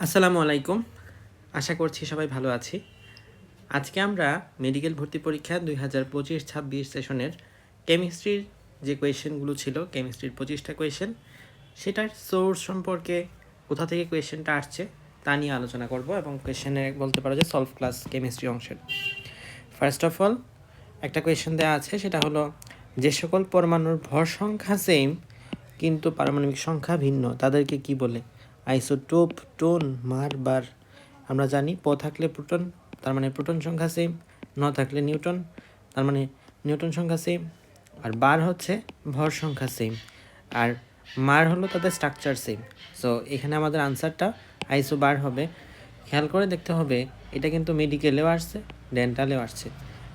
আসসালামু আলাইকুম। আশা করছি সবাই ভালো আছি। আজকে আমরা মেডিকেল ভর্তি পরীক্ষা 2025-26 সেশনের কেমিস্ট্রির যে কোয়েশ্চেনগুলো ছিল, কেমিস্ট্রির 25টা কোয়েশ্চেন, সেটার সোর্স সম্পর্কে কোথা থেকে কোয়েশ্চেনটা আসছে তা নিয়ে আলোচনা করব এবং কোয়েশ্চেনে বলতে পারো যে সলভ ক্লাস কেমিস্ট্রি অংশের। ফার্স্ট অফ অল একটা কোয়েশ্চেন দেওয়া আছে, সেটা হলো যে সকল পরমাণুর ভর সংখ্যা সেম কিন্তু পারমাণবিক সংখ্যা ভিন্ন তাদেরকে কি বলে? আইসোটোপ, টোন, মার, বার। আমরা জানি প থাকলে প্রোটন, তার মানে প্রোটন সংখ্যা সেম, ন থাকলে নিউটন, তার মানে নিউটন সংখ্যা সেম, আর বার হচ্ছে ভর সংখ্যা সেম, আর মার হলো তাদের স্ট্রাকচার সেম। সো এখানে আমাদের আনসারটা আইসো বার হবে। খেয়াল করে দেখতে হবে, এটা কিন্তু মেডিকেলেও আসছে, ডেন্টালেও আসছে,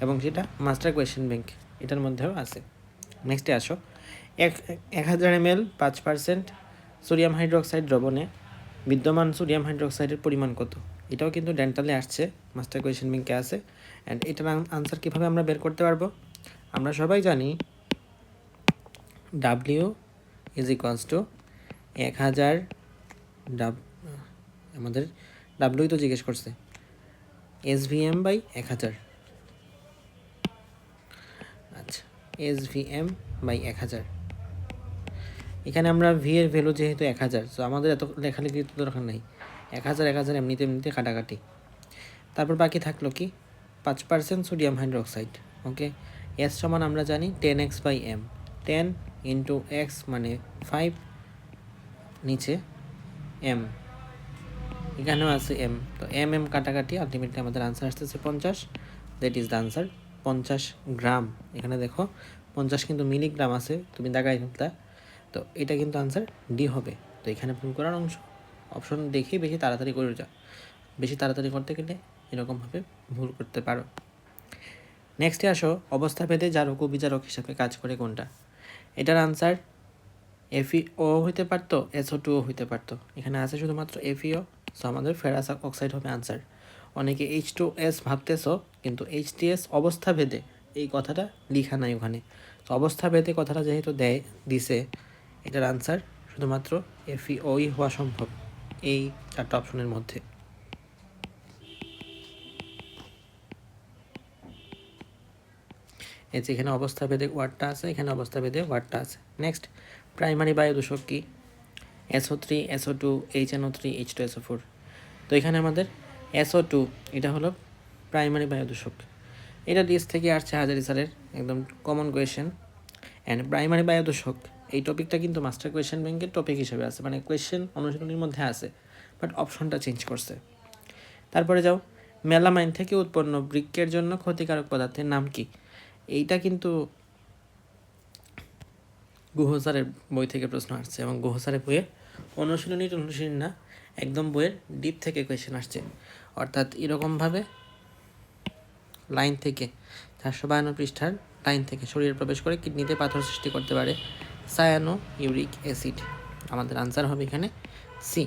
এবং সেটা মাস্টার কোয়েশ্চেন ব্যাংক এটার মধ্যেও আছে। নেক্সটে আসো, 1000 ml 5% সোডিয়াম হাইড্রোক্সাইড দ্রবণে বিদ্যমান সোডিয়াম হাইড্রোক্সাইডের পরিমাণ কত? এটাও কিন্তু ডেন্টালে আসছে, মাস্টার কোয়েশ্চেন ব্যাংকে আছে। অ্যান্ড এটার আনসার কীভাবে আমরা বের করতে পারবো? আমরা সবাই জানি ডাব্লিউ ইজ ইকুয়ালস টু 1000 আমাদের ডাব্লিউই তো জিজ্ঞেস করছে, SVM বাই 1000। আচ্ছা, SVM বাই 1000। এখানে আমরা ভি এর ভ্যালু যেহেতু 1000, সো আমাদের এত লেখালেখির তো দরকার নাই। 1000 এমনিতে কাটাকাটি। তারপর বাকি থাকলো কি 5% সোডিয়াম হাইড্রোক্সাইড। ওকে, এস সমান আমরা জানি 10x/m, 10 ইন্টু এক্স মানে 5, নিচে এম, এখানেও আছে এম। তো এম কাটাকাটি আলটিমেটলি আমাদের আনসার আসতেছে 50। দ্যাট ইজ দ্য আনসার, 50 গ্রাম। এখানে দেখো 50 কিন্তু মিলিগ্রাম আছে, তুমি দাগাই ফেলতা। তো এটা কিন্তু আনসার ডি হবে। তো এখানে ভুল করার অংশ অপশন দেখেই বেশি তাড়াতাড়ি করে যাও। বেশি তাড়াতাড়ি করতে গেলে এরকমভাবে ভুল করতে পারো। নেক্সটে আসো, অবস্থা ভেদে জারক ও বিজারক হিসাবে কাজ করে কোনটা? এটার আনসার FeO হইতে পারতো, SO2 হইতে পারতো। এখানে আছে শুধুমাত্র FeO, সো আমাদের ফেরাস অক্সাইড হবে আনসার। অনেকে H2S ভাবতেছ, কিন্তু HTS অবস্থা ভেদে এই কথাটা লিখা নাই ওখানে। তো অবস্থা ভেদে কথাটা যেহেতু দিছে, এটার আনসার শুধুমাত্র FeOই হওয়া সম্ভব এই 4টা অপশনের মধ্যে। এই যে এখানে অবস্থা ভেদে ওয়ার্ডটা আছে, এখানে অবস্থা ভেদে ওয়ার্ডটা আছে। নেক্সট, প্রাইমারি বায়ু দূষক কি? SO3, SO2, HNO3, H2SO4। তো এখানে আমাদের SO2 এটা হলো প্রাইমারি বায়ু দূষক। এটা ডিএস থেকে আসছে, হাজারি স্যারের একদম কমন কোয়েশ্চেন। অ্যান্ড প্রাইমারি বায়ু দূষক এই টপিকটা কিন্তু মাস্টার কোয়েশ্চেন ব্যাংকের টপিক হিসেবে আছে, মানে কোয়েশ্চেন অনুশীলনীর মধ্যে আছে, বাট অপশনটা চেঞ্জ করছে। তারপরে যাও, মেলামাইন থেকে উৎপন্ন বৃক্কের জন্য ক্ষতিকারক পদার্থের নাম কি? এইটা কিন্তু গুহ স্যারের বই থেকে প্রশ্ন আসছে, এবং গুহ স্যারের বইয়ে অনুশীলনী না, একদম বইয়ের ডিপ থেকে কোয়েশ্চেন আসছে। অর্থাৎ এরকমভাবে লাইন থেকে 452 পৃষ্ঠার লাইন থেকে শরীরে প্রবেশ করে কিডনিতে পাথর সৃষ্টি করতে পারে সায়ানো ইউরিক অ্যাসিড। আমাদের আনসার হবে এখানে সি।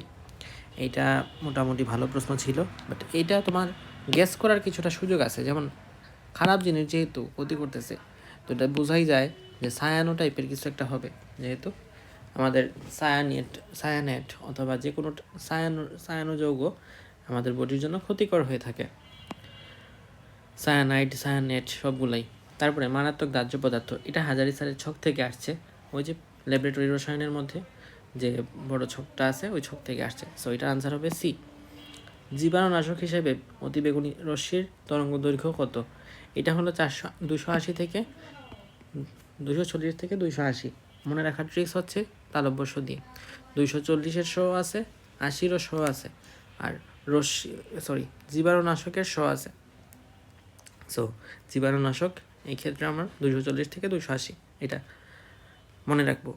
এইটা মোটামুটি ভালো প্রশ্ন ছিল, বাট এইটা তোমার গেস করার কিছুটা সুযোগ আছে। যেমন খারাপ জিনিস যেহেতু ক্ষতি করতেছে, তো এটা বোঝাই যায় যে সায়ানো টাইপের কিছু একটা হবে, যেহেতু আমাদের সায়ানেট অথবা যে কোনো সায়ানো যৌগ আমাদের বডির জন্য ক্ষতিকর হয়ে থাকে, সায়ানেট সবগুলাই। তারপরে মারাত্মক দাহ্য পদার্থ, এটা হাজারি স্যারের ছক থেকে আসছে, ওই যে ল্যাবরেটরি রসায়নের মধ্যে যে বড় ছকটা আছে ওই ছক থেকে আসছে। সো এটার আনসার হবে সি। জীবাণুনাশক হিসেবে অতিবেগুনি রশ্মির তরঙ্গ দৈর্ঘ্য কত? এটা হলো 280 থেকে 240 থেকে 280। মনে রাখার ট্রিক্স হচ্ছে তালব্য দিয়ে 240-এর শো আছে, 80-রও শো আছে, আর জীবাণুনাশকের শো আছে। সো জীবাণুনাশক এই ক্ষেত্রে আমরা 240 থেকে 280 এটা মনে রাখবো।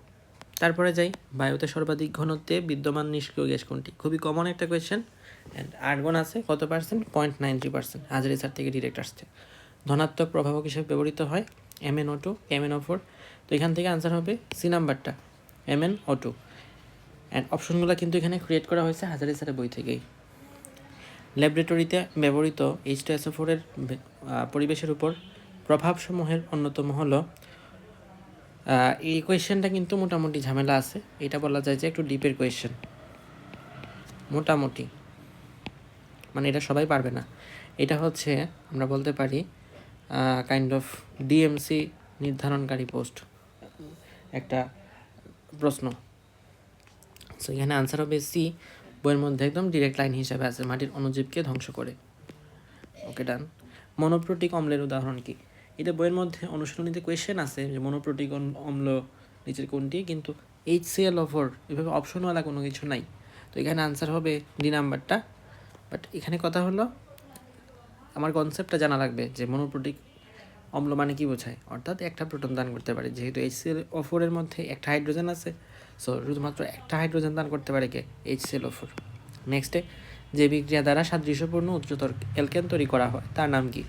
তারপরে যাই, বায়ুতে সর্বাধিক ঘনত্বে বিদ্যমান নিষ্ক্রিয় গ্যাস কোনটি? খুবই কমন একটা কোয়েশ্চেন। অ্যান্ড আর্গন আছে কত পার্সেন্ট? 0.93%। হাজারি স্যার থেকে ডিরেক্ট আসছে। ধনাত্মক প্রভাবক হিসেবে ব্যবহৃত হয় MnO2, MnO4। তো এখান থেকে আনসার হবে সি নাম্বারটা, MnO2। অ্যান্ড অপশনগুলো কিন্তু এখানে ক্রিয়েট করা হয়েছে হাজারি স্যারের বই থেকেই। ল্যাবরেটরিতে ব্যবহৃত H2SO4 এর পরিবেশের উপর প্রভাবসমূহের অন্যতম হলো, এই কোয়েশ্চেনটা কিন্তু মোটামুটি ঝামেলা আছে, এটা বলা যায় যে একটু ডিপের কোয়েশ্চেন মোটামুটি। মানে এটা সবাই পারবে না। এটা হচ্ছে আমরা বলতে পারি কাইন্ড অফ ডিএমসি নির্ধারণকারী পোস্ট একটা প্রশ্ন। সো এখানে আনসার হবে সি, বইয়ের মধ্যে একদম ডিরেক্ট লাইন হিসাবে আছে, মাটির অণুজীবকে ধ্বংস করে। ওকে, ডান। মনোপ্রোটিক অম্লের উদাহরণ কি? এটা বইয়ের মধ্যে অনুশীলনীতে কোয়েশ্চেন আছে যে মনোপ্রোটিক অম্ল নিচের কোনটি, কিন্তু HCl4 এভাবে অপশনওয়ালা কোনো কিছু নাই। তো এখানে আনসার হবে ডি নাম্বারটা। বাট এখানে কথা হলো আমার কনসেপ্টটা জানা লাগবে যে মনোপ্রোটিক অম্ল মানে কি বোঝায়, অর্থাৎ একটা প্রোটন দান করতে পারে। যেহেতু HCl4 এর মধ্যে একটা হাইড্রোজেন আছে, সো শুধুমাত্র একটা হাইড্রোজেন দান করতে পারে কে? HCl4। নেক্সটে, যে বিক্রিয়া দ্বারা সাদৃশ্যপূর্ণ উচ্চতর অ্যালকেন তৈরি করা হয় তার নাম কি?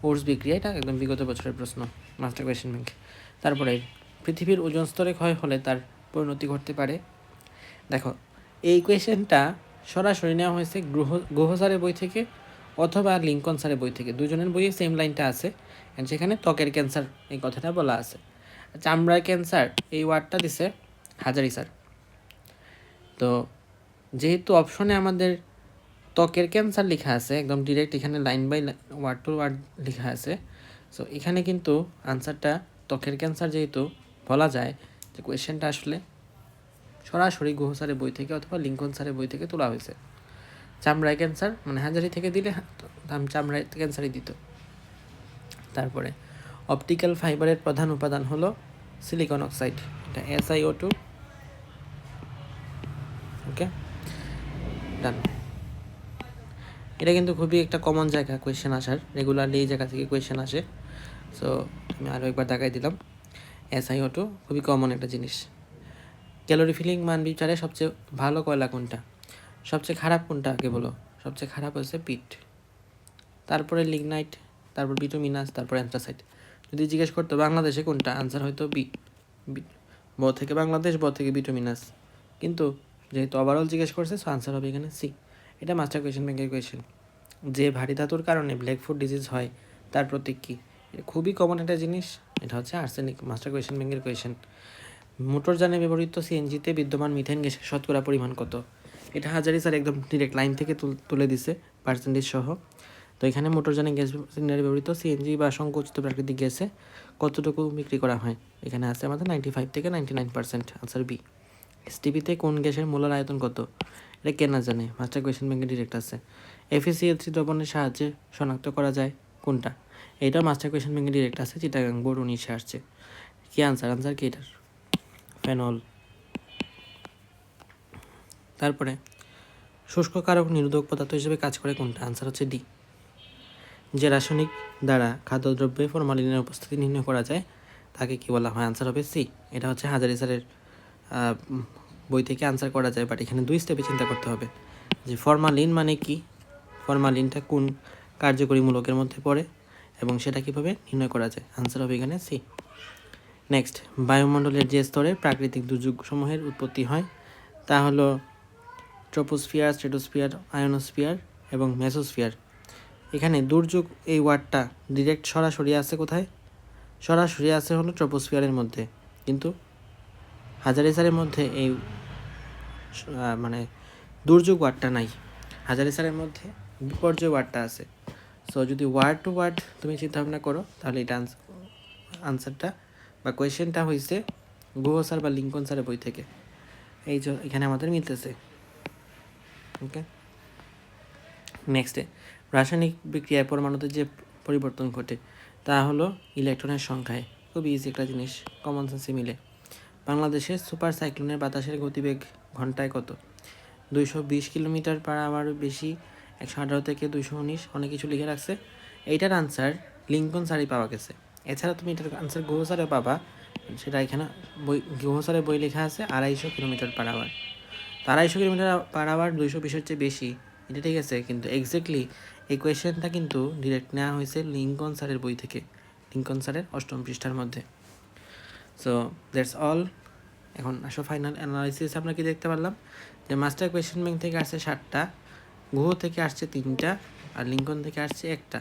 ওর্স বিক্রিয়া। এটা একদম বিগত বছরের প্রশ্ন, মাস্টার কোয়েশ্চেন ব্যাংক। তারপরে, পৃথিবীর ওজোন স্তরে ক্ষয় হলে তার পরিণতি ঘটতে পারে। দেখো, এই কোয়েশ্চেনটা সরাসরি নেওয়া হয়েছে গুহ স্যারের বই থেকে অথবা লিঙ্কন স্যারের বই থেকে। দুজনের বইয়ে সেম লাইনটা আছে, অ্যান্ড সেখানে ত্বকের ক্যান্সার এই কথাটা বলা আছে। চামড়ার ক্যান্সার এই ওয়ার্ডটা দিছে হাজারি স্যার। তো যেহেতু অপশনে আমাদের ত্বকের ক্যান্সার লেখা আছে একদম ডিরেক্ট, এখানে line by word to word লেখা আছে, সো এখানে কিন্তু আনসারটা ত্বকের ক্যান্সার যেহেতু বলা যায়, যে কোয়েশ্চেনটা আসলে সরাসরি গুহ স্যারের বই থেকে অথবা লিঙ্কন স্যারের বই থেকে তোলা হয়েছে। চামড়ায় ক্যান্সার মানে হাজারি থেকে দিলে চামড়ায় ক্যান্সারই দিত। তারপরে, অপটিক্যাল ফাইবারের প্রধান উপাদান হলো সিলিকন অক্সাইড, এটা SiO2। ওকে, ডান। এটা কিন্তু খুবই একটা কমন জায়গা কোয়েশ্চেন আসার, রেগুলারলি এই জায়গা থেকে কোয়েশ্চেন আসে। সো আমি আরও একবার দেখাই দিলাম, SiO2 খুবই কমন একটা জিনিস। ক্যালোরি ফিলিং মান বিচারে সবচেয়ে ভালো কয়লা কোনটা? সবচেয়ে খারাপ কোনটা আগে বলো? সবচেয়ে খারাপ হচ্ছে পিট, তারপরে লিগনাইট, তারপর বিটুমিনাস, তারপর অ্যান্থ্রাসাইট। যদি জিজ্ঞেস করতো বাংলাদেশে কোনটা, আনসার হয়তো বি, ব থেকে বাংলাদেশ, ব থেকে বিটুমিনাস। কিন্তু যেহেতু ওভারঅল জিজ্ঞেস করছে, সো আনসার হবে এখানে সি। এটা মাস্টার কোয়েশ্চেন ব্যাংকের কোয়েশ্চেন। যে ভারী ধাতুর কারণে ব্ল্যাক ফুট ডিজিজ হয় তার প্রতীক কী? খুবই কমন একটা জিনিস, এটা হচ্ছে আর্সেনিক, মাস্টার কোয়েশ্চেন ব্যাংকের কোয়েশ্চেন। মোটরযানে ব্যবহৃত সিএনজিতে বিদ্যমান মিথেন গ্যাসের শতকরা পরিমাণ কত? এটা হাজারি স্যার একদম ডিরেক্ট লাইন থেকে তুলে দিছে পার্সেন্টেজ সহ। তো এখানে মোটরযানে গ্যাস সিলিন্ডারে ব্যবহৃত সিএনজি বা সংকোচিত প্রাকৃতিক গ্যাসে কতটুকু বিক্রি করা হয়? এখানে আছে আমাদের 95 থেকে 99%, আনসার বি। এসটিপিতে কোন গ্যাসের মোলার আয়তন কত? এটা কে না জানে, মাস্টার কোয়েশ্চেন ব্যাংকে ডিরেক্ট আছে। FeCl3 দ্রবণের সাহায্যে শনাক্ত করা যায় কোনটা? এইটা মাস্টার কোয়েশ্চেন ব্যাংকে ডিরেক্ট আছে, চিটাগাং বোর্ড 19 আসছে। কি আনসার? আনসার কি এটার? ফেনল। তারপরে, শুষ্ক কারক নিরোধক পদার্থ হিসেবে কাজ করে কোনটা? আনসার হচ্ছে ডি। যে রাসায়নিক দ্বারা খাদ্যদ্রব্যে ফরমালিনের উপস্থিতি নির্ণয় করা যায় তাকে কি বলা হয়? আনসার হবে সি। এটা হচ্ছে হাজারি স্যারের বই থেকে আনসার করা যায়, বাট এখানে 2 স্টেপে চিন্তা করতে হবে যে ফরমালিন মানে কি, ফরমালিনটা কোন কার্যকরী মূলকের মধ্যে পড়ে এবং সেটা কীভাবে নির্ণয় করা যায়। আনসার হবে এখানে সি। নেক্সট, বায়ুমণ্ডলের যে স্তরে প্রাকৃতিক দুর্যোগসমূহের উৎপত্তি হয় তা হলো ট্রপোস্ফিয়ার, স্ট্রেটোস্ফিয়ার, আয়োনোস্ফিয়ার এবং মেসোস্ফিয়ার। এখানে দুর্যোগ এই ওয়ার্ডটা ডিরেক্ট সরাসরি আছে কোথায়? সরাসরি আছে হলো ট্রপোস্ফিয়ারের মধ্যে, কিন্তু হাজারি স্যারের মধ্যে এই মানে দুর্যোগ ওয়ার্ডটা নাই। হাজারি স্যারের মধ্যে বিপর্যয় ওয়ার্ডটা আছে। সো যদি ওয়ার্ড টু ওয়ার্ড তুমি চিন্তা ভাবনা করো, তাহলে এটা আনসারটা বা কোয়েশ্চেনটা হয়েছে গুহ স্যার বা লিঙ্কন স্যারের বই থেকে। এই যে এখানে আমাদের মিলতেছে। ওকে, নেক্সটে, রাসায়নিক বিক্রিয়ায় পরমাণুতে যে পরিবর্তন ঘটে তা হলো ইলেকট্রনের সংখ্যায়। খুব ইজি একটা জিনিস, কমন সেন্সে মিলে। বাংলাদেশের সুপার সাইক্লোনের বাতাসের গতিবেগ ঘন্টায় কত? 220 কিলোমিটার পার আওয়ার বেশি, 118 থেকে 219, অনেক কিছু লিখে রাখছে। এইটার আনসার লিঙ্কন স্যারই পাওয়া গেছে। এছাড়া তুমি এটার আনসার গুহ স্যারে পাবা, সেটা এখানে বই গুহ স্যারের বই লেখা আছে 250 kilometre per hour. 250 kilometre per hour 220-এর চেয়ে বেশি, এটা ঠিক আছে, কিন্তু এক্স্যাক্টলি এই কোয়েশ্চেনটা কিন্তু ডিরেক্ট নেওয়া হয়েছে লিঙ্কন স্যারের বই থেকে, লিঙ্কন স্যারের 8ম পৃষ্ঠার মধ্যে। So that's all. এখন আসো ফাইনাল অ্যানালাইসিস। আমরা কি দেখতে পারলাম যে মাস্টার কোয়েশ্চেন ব্যাংক থেকে আসছে 7টা, গুহ থেকে আসছে 3টা, আর লিঙ্কন থেকে আসছে 1টা।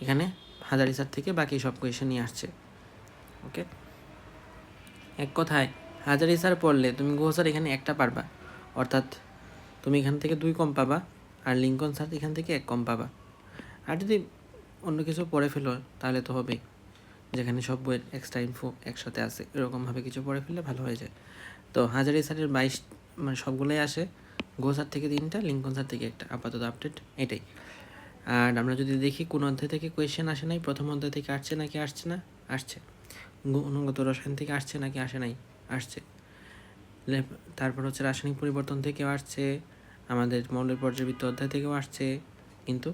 এখানে হাজারি স্যার থেকে বাকি সব কোয়েশ্চেনই আসছে। ওকে, এক কথায় হাজারি স্যার পড়লে তুমি গুহ স্যার এখানে 1টা পারবা, অর্থাৎ তুমি এখান থেকে 2 কম পাবা, আর লিঙ্কন স্যার এখান থেকে 1 কম পাবা। আর যদি অন্য কিছু পড়ে ফেলো তাহলে তো হবেই, যেখানে সব বইয়ের এক্সট্রা ইনফো একসাথে আছে, এরকমভাবে কিছু পড়ে ফেললে ভালো হয়ে যায়। তো হাজারি স্যারের 22 মানে সবগুলোই আসে, গো স্যার থেকে 3টা, লিঙ্কন স্যার থেকে 1টা, আপাতত আপডেট এটাই। আর আমরা যদি দেখি কোন অধ্যায় থেকে কোয়েশ্চেন আসে নাই, প্রথম অধ্যায় থেকে আসছে নাকি আসছে না, আসছে। গুণগত রসায়ন থেকে আসছে নাকি আসে নাই, আসছে। তারপর হচ্ছে রাসায়নিক পরিবর্তন থেকেও আসছে, আমাদের মৌলের পর্যাবৃত্ত অধ্যায় থেকেও আসছে, কিন্তু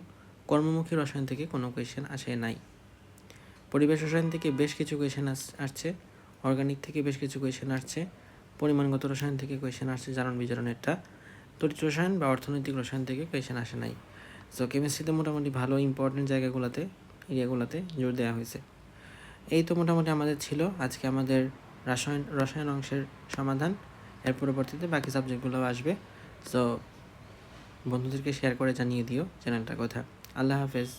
কর্মমুখী রসায়ন থেকে কোনো কোয়েশ্চেন আসে নাই। পরিবেশ রসায়ন থেকে বেশ কিছু কোয়েশ্চেন আসছে, অর্গানিক থেকে বেশ কিছু কোয়েশ্চেন আসছে, পরিমাণগত রসায়ন থেকে কোয়েশ্চেন আসছে, জারণ বিজারণেরটা। তড়িৎ রসায়ন বা অর্থনৈতিক রসায়ন থেকে কোয়েশ্চেন আসে নাই। সো কেমিস্ট্রিতে মোটামুটি ভালো ইম্পর্টেন্ট জায়গাগুলোতে, এরিয়াগুলোতে জোর দেওয়া হয়েছে। এই তো মোটামুটি আমাদের ছিল আজকে আমাদের রসায়ন অংশের সমাধান। এর পরবর্তীতে বাকি সাবজেক্টগুলোও আসবে। সো বন্ধুদেরকে শেয়ার করে জানিয়ে দিও চ্যানেলটা কথা। আল্লাহ হাফেজ।